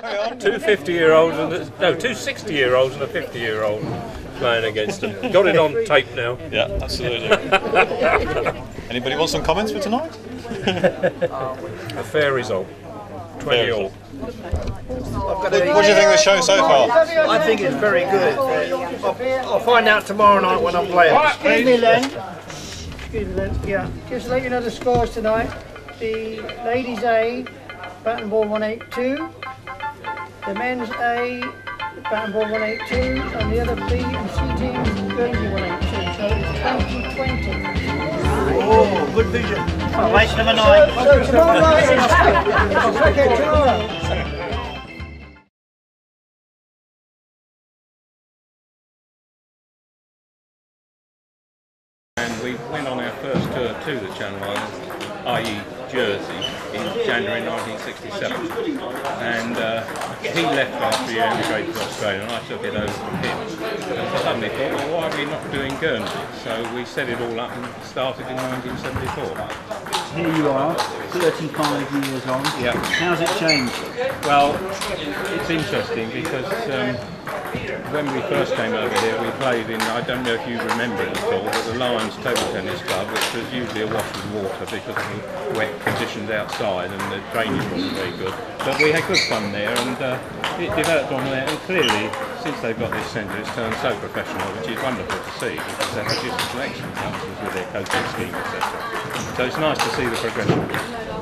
Two 50-year-olds and two 60-year-olds and a 50-year-old playing against them. Got it on tape now. Yeah, absolutely. Anybody want some comments for tonight? A fair result. 20 all. What do you think of the show so far? I think it's very good. I'll find out tomorrow night when I'm playing. Excuse me, Len. Excuse me, Len. Yeah, just to let you know the scores tonight. The ladies A, bat and ball 182. The men's A, bat and ball 182. And the other B and C teams, Guernsey 182. So it's 20-20. Oh, good vision. Late number 9. So tomorrow night is... Okay, tomorrow. And we went on our first tour to the Channel Islands, i.e. Jersey, in January 1967. And he left after he emigrated to Australia, and I took it over from him. And I suddenly thought, well, why are we not doing Guernsey? So we set it all up and started in 1974. Here you are, 35 years on. Yeah. How's it changed? Well, it's interesting because when we first came over here, we played in, I don't know if you remember it at all, but the Lions Table Tennis Club, which was usually awash with water because of the wet conditions outside and the drainage wasn't very good. But we had good fun there, and it developed on there, and clearly, since they've got this centre, it's turned so professional, which is wonderful to see, because they're producing some excellent youngsters with their coaching scheme, etc. So it's nice to see the progression.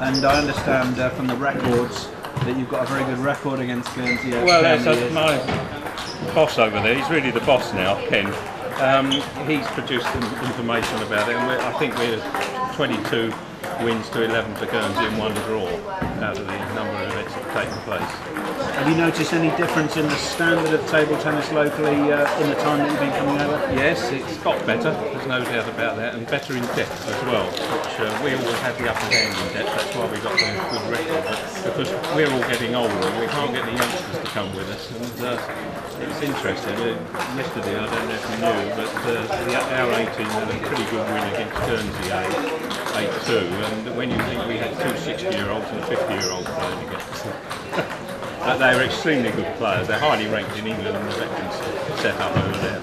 And I understand from the records that you've got a very good record against Guernsey. Well, that's my boss over there. He's really the boss now, Ken. He's produced some information about it, and I think we're 22 wins to 11 for Guernsey and 1 draw out of the number of events that have taken place. Have you noticed any difference in the standard of table tennis locally in the time that you've been coming over? Yes, it's got better, there's no doubt about that, and better in depth as well, which we always had the upper hand in depth. That's why we got the good record, because we're all getting older and we can't get the youngsters to come with us. And it's interesting. Yesterday, I don't know if you knew, but our A team had a pretty good win against Guernsey A, 8-2, and when you think we had two 60-year-olds and a 50-year-old playing against them. But they were extremely good players. They're highly ranked in England and the veterans set up over there.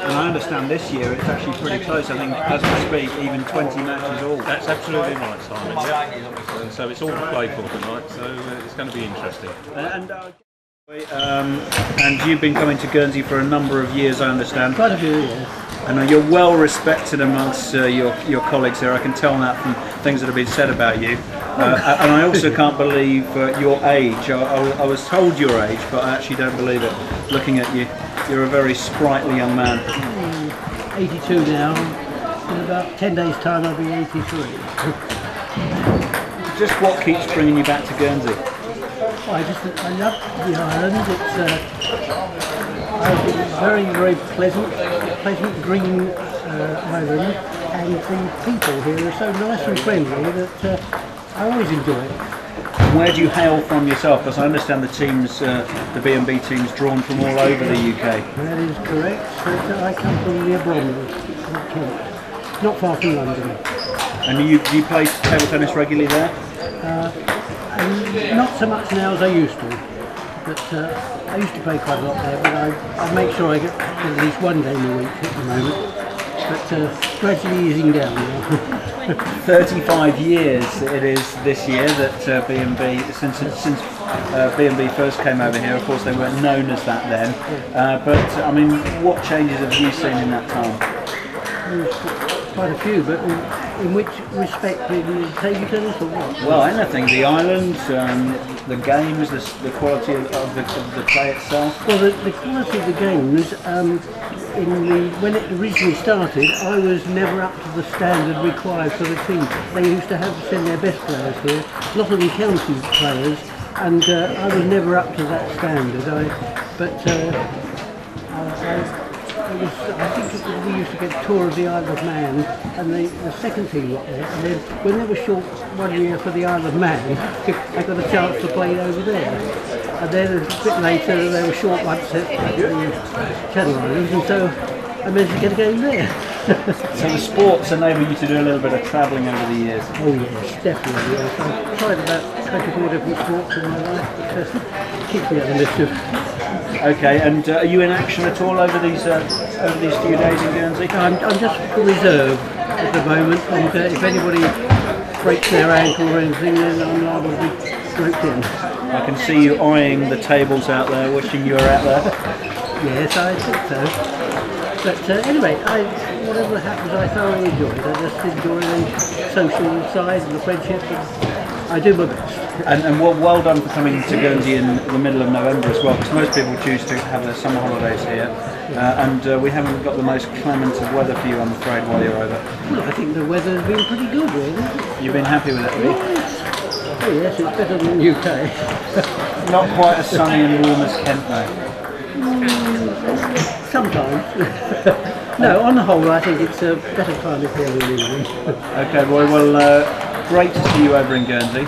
And I understand this year it's actually pretty close. I think, as we speak, even 20 matches all. That's absolutely right, Simon. Yeah. And so it's all to play for tonight, so it's going to be interesting. And you've been coming to Guernsey for a number of years, I understand. Quite a few years. And you're well respected amongst your colleagues here. I can tell that from things that have been said about you. And I also can't believe your age. I was told your age, but I actually don't believe it. Looking at you, you're a very sprightly young man. 82 now. In about 10 days' time, I'll be 83. Just what keeps bringing you back to Guernsey? I love the island. It's very, very pleasant green island, and the people here are so nice and friendly that I always enjoy it. Where do you hail from yourself? Because I understand the teams, the B&B team's drawn from all over the UK. That is correct. I come from near Bromley, not far from London. And do you play table tennis regularly there? Not so much now as I used to, but I used to play quite a lot there, but I make sure I get at least one game a week at the moment, but gradually easing down now. 35 years it is this year that B&B, since B&B first came over here. Of course they weren't known as that then, but I mean, what changes have you seen in that time? Quite a few, but in which respect? In table tennis or what? Well, anything. The island, the games, the quality of the play itself. Well, the quality of the games, when it originally started, I was never up to the standard required for the team. They used to have to send their best players here, a lot of them county players, and I was never up to that standard. I think we used to get a tour of the Isle of Man, and the second team got there, and then when they were short 1 year for the Isle of Man, I got a chance to play over there. And then a bit later they were short once at the Channel Islands, and so I managed to get a game there. So the sports enable you to do a little bit of travelling over the years? Oh yes, definitely. Yes. I've tried about 24 different sports in my life. keeps me out of mischief. Okay, and are you in action at all over these few days in Guernsey? I'm just reserve at the moment, and if anybody breaks their ankle or anything, then I'm liable to be roped in. I can see you eyeing the tables out there, wishing you were out there. Yes, I think so. But anyway, whatever happens, I thoroughly enjoy it. I just enjoy the social side and the friendship, and I do my best. And well done for coming to Guernsey in the middle of November as well, because most people choose to have their summer holidays here, and we haven't got the most clement of weather for you, I'm afraid, while you're over. Well, I think the weather's been pretty good, really. You've been happy with it, have you? Yes. Oh yes, it's better than the UK. Not quite as sunny and warm as Kent, though. Sometimes. No, on the whole, I think it's a better climate here than England. Okay, Roy, well, great to see you over in Guernsey.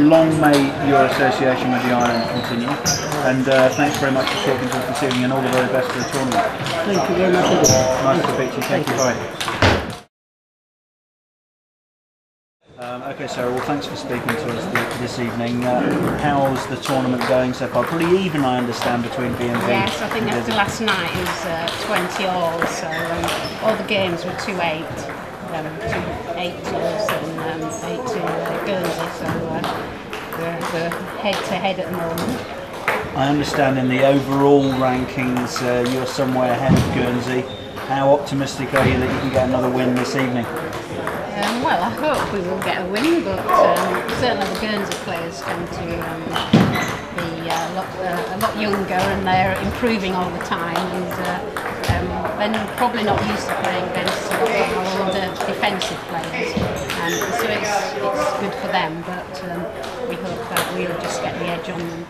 Long may your association with the island continue, and thanks very much for talking to us this evening, and all the very best for the tournament. Thank you very much. Nice to meet you. Thank you. Bye. Okay, Sarah, well, thanks for speaking to us this evening. How's the tournament going so far? Pretty even, I understand, between B and B. Yes, I think after last night it was 20 all, so all the games were 2-8. 2-8 to us and 8 to Guernsey, so we're head-to-head at the moment. I understand in the overall rankings you're somewhere ahead of Guernsey. How optimistic are you that you can get another win this evening? Well, I hope we will get a win, but certainly the Guernsey players tend to be a lot younger, and they're improving all the time, and they're probably not used to playing against older defensive players, so it's good for them, but we hope that we'll just get the edge on them.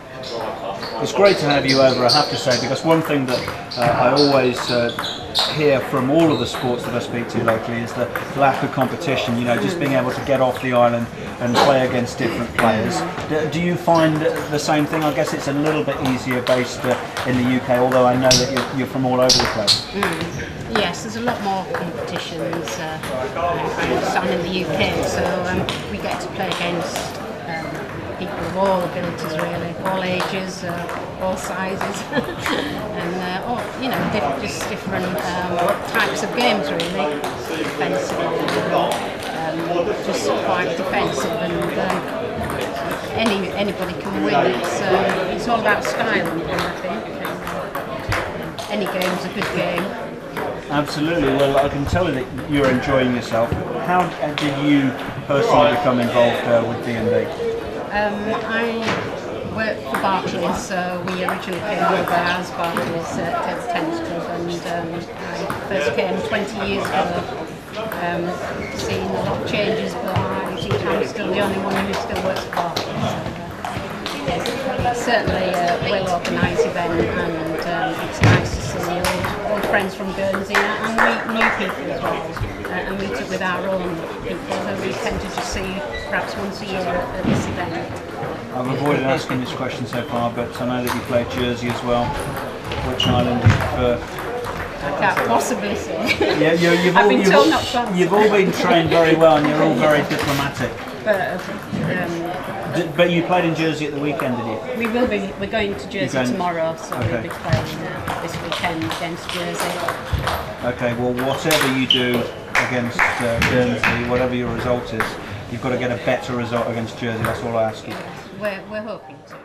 It's great to have you over, I have to say, because one thing that I always hear from all of the sports that I speak to locally is the lack of competition, you know, just being able to get off the island and play against different players. Do you find the same thing? I guess it's a little bit easier based in the UK, although I know that you're from all over the place. Yes, there's a lot more competitions on in the UK, so we get to play against people of all abilities, really, all ages, all sizes, and all, you know, just different types of games, really. Defensive, just quite defensive, and anybody can win. It's all about style, I think. Any game's a good game. Absolutely. Well, I can tell you that you're enjoying yourself. How did you personally become involved with D&D? I worked for Barclays, so we originally came over as Barclays Table Tennis Club, and I first came 20 years ago, seen a lot of changes, but I think I'm still the only one who still works for Barclays. It's certainly a well-organised event, and it's nice to see old friends from Guernsey and meet new people as well, and meet up with our own people who we tend to just see perhaps once a year at this event. I've avoided asking this question so far, but I know that you play Jersey as well. Which island do you prefer? I can't possibly say. Yeah, you've all been trained very well, and you're all very diplomatic. But you played in Jersey at the weekend, did you? We will be. We're going to Jersey tomorrow, so we'll be playing this weekend against Jersey. Okay, well, whatever you do against Guernsey, whatever your result is, you've got to get a better result against Jersey. That's all I ask you. We're hoping to.